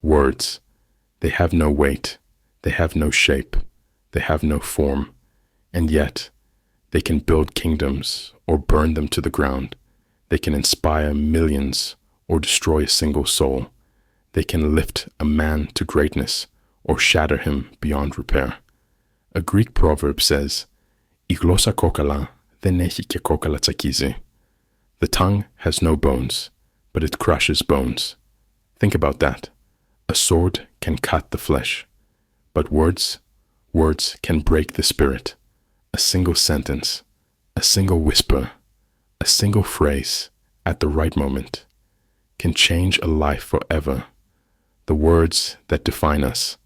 Words, they have no weight, they have no shape, they have no form, and yet they can build kingdoms or burn them to the ground. They can inspire millions or destroy a single soul. They can lift a man to greatness or shatter him beyond repair. A Greek proverb says, "Η γλώσσα κόκαλα δεν έχει και κόκαλα τσακίζει." The tongue has no bones, but it crushes bones. Think about that. A sword can cut the flesh, but words can break the spirit. A single sentence, a single whisper, a single phrase at the right moment can change a life forever. The words that define us.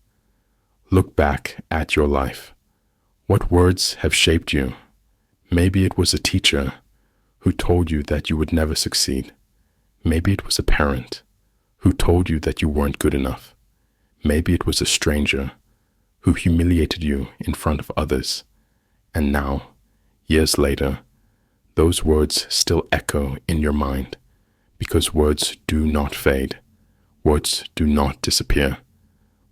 Look back at your life. What words have shaped you? Maybe it was a teacher who told you that you would never succeed. Maybe it was a parent who told you that you weren't good enough. Maybe it was a stranger who humiliated you in front of others. And now, years later, those words still echo in your mind because words do not fade. Words do not disappear.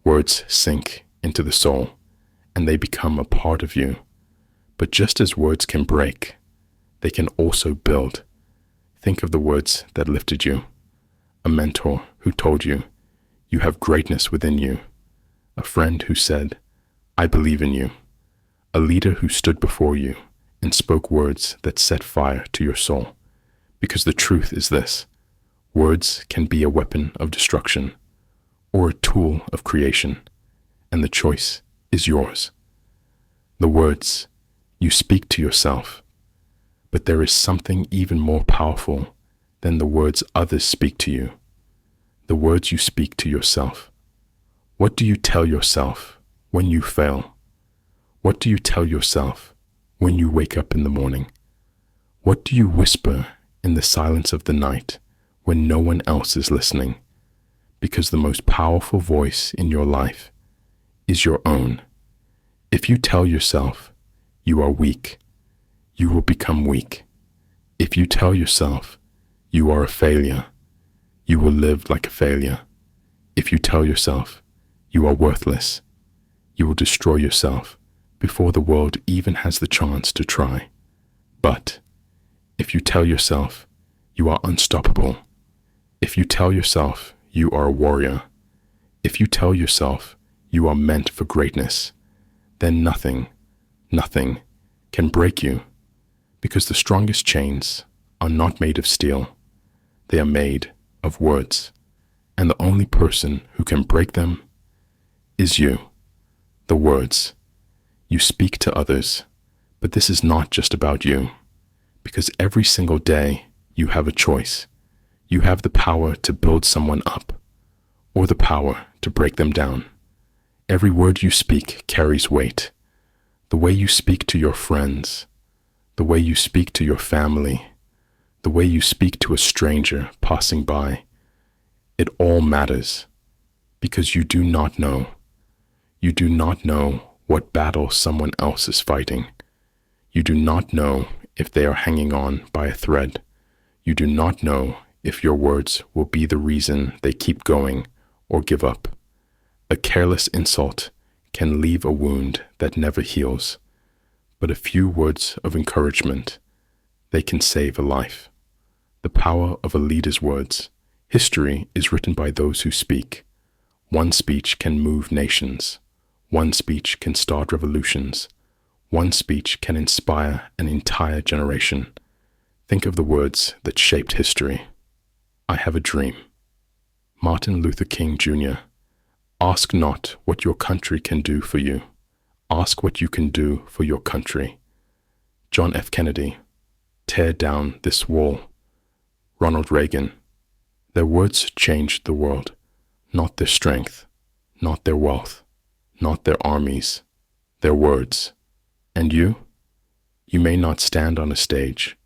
Words sink into the soul and they become a part of you. But just as words can break, they can also build. Think of the words that lifted you. A mentor who told you, you have greatness within you. A friend who said, I believe in you. A leader who stood before you and spoke words that set fire to your soul. Because the truth is this, words can be a weapon of destruction or a tool of creation, and the choice is yours. The words, you speak to yourself, but there is something even more powerful than the words others speak to you. The words you speak to yourself. What do you tell yourself when you fail? What do you tell yourself when you wake up in the morning? What do you whisper in the silence of the night when no one else is listening? Because the most powerful voice in your life is your own. If you tell yourself you are weak, you will become weak. If you tell yourself you are a failure, you will live like a failure. If you tell yourself you are worthless, you will destroy yourself before the world even has the chance to try. But if you tell yourself you are unstoppable, if you tell yourself you are a warrior, if you tell yourself you are meant for greatness, then nothing can break you, because the strongest chains are not made of steel. They are made of words, and the only person who can break them is you. The words. You speak to others, but this is not just about you, because every single day you have a choice. You have the power to build someone up, or the power to break them down. Every word you speak carries weight. The way you speak to your friends, the way you speak to your family, the way you speak to a stranger passing by, it all matters, because you do not know. You do not know what battle someone else is fighting. You do not know if they are hanging on by a thread. You do not know if your words will be the reason they keep going or give up. A careless insult can leave a wound that never heals, but a few words of encouragement, they can save a life. The power of a leader's words. History is written by those who speak. One speech can move nations. One speech can start revolutions. One speech can inspire an entire generation. Think of the words that shaped history. I have a dream. Martin Luther King Jr. Ask not what your country can do for you. Ask what you can do for your country. John F. Kennedy. Tear down this wall. Ronald Reagan. Their words changed the world, not their strength, not their wealth, not their armies, their words. And you? You may not stand on a stage.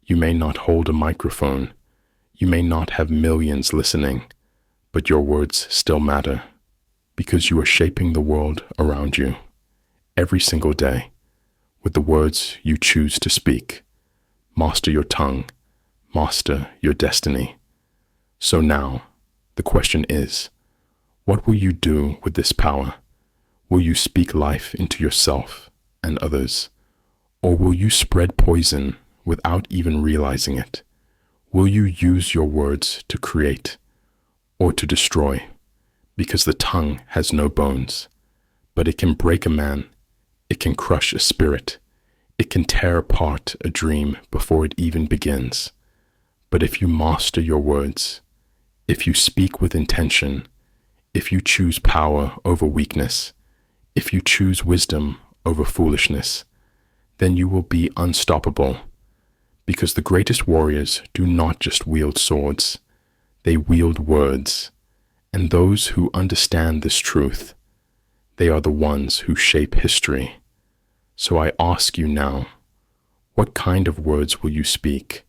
You may not hold a microphone. You may not have millions listening, but your words still matter, because you are shaping the world around you every single day with the words you choose to speak. Master your tongue. Master your destiny. So now, the question is, What will you do with this power? Will you speak life into yourself and others? Or will you spread poison without even realizing it? Will you use your words to create or to destroy? Because the tongue has no bones, but it can break a man, it can crush a spirit, it can tear apart a dream before it even begins. But if you master your words, if you speak with intention, if you choose power over weakness, if you choose wisdom over foolishness, then you will be unstoppable. Because the greatest warriors do not just wield swords, they wield words. And those who understand this truth, they are the ones who shape history. So I ask you now, what kind of words will you speak?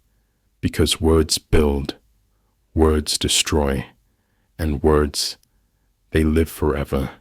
Because words build, words destroy, and words, they live forever.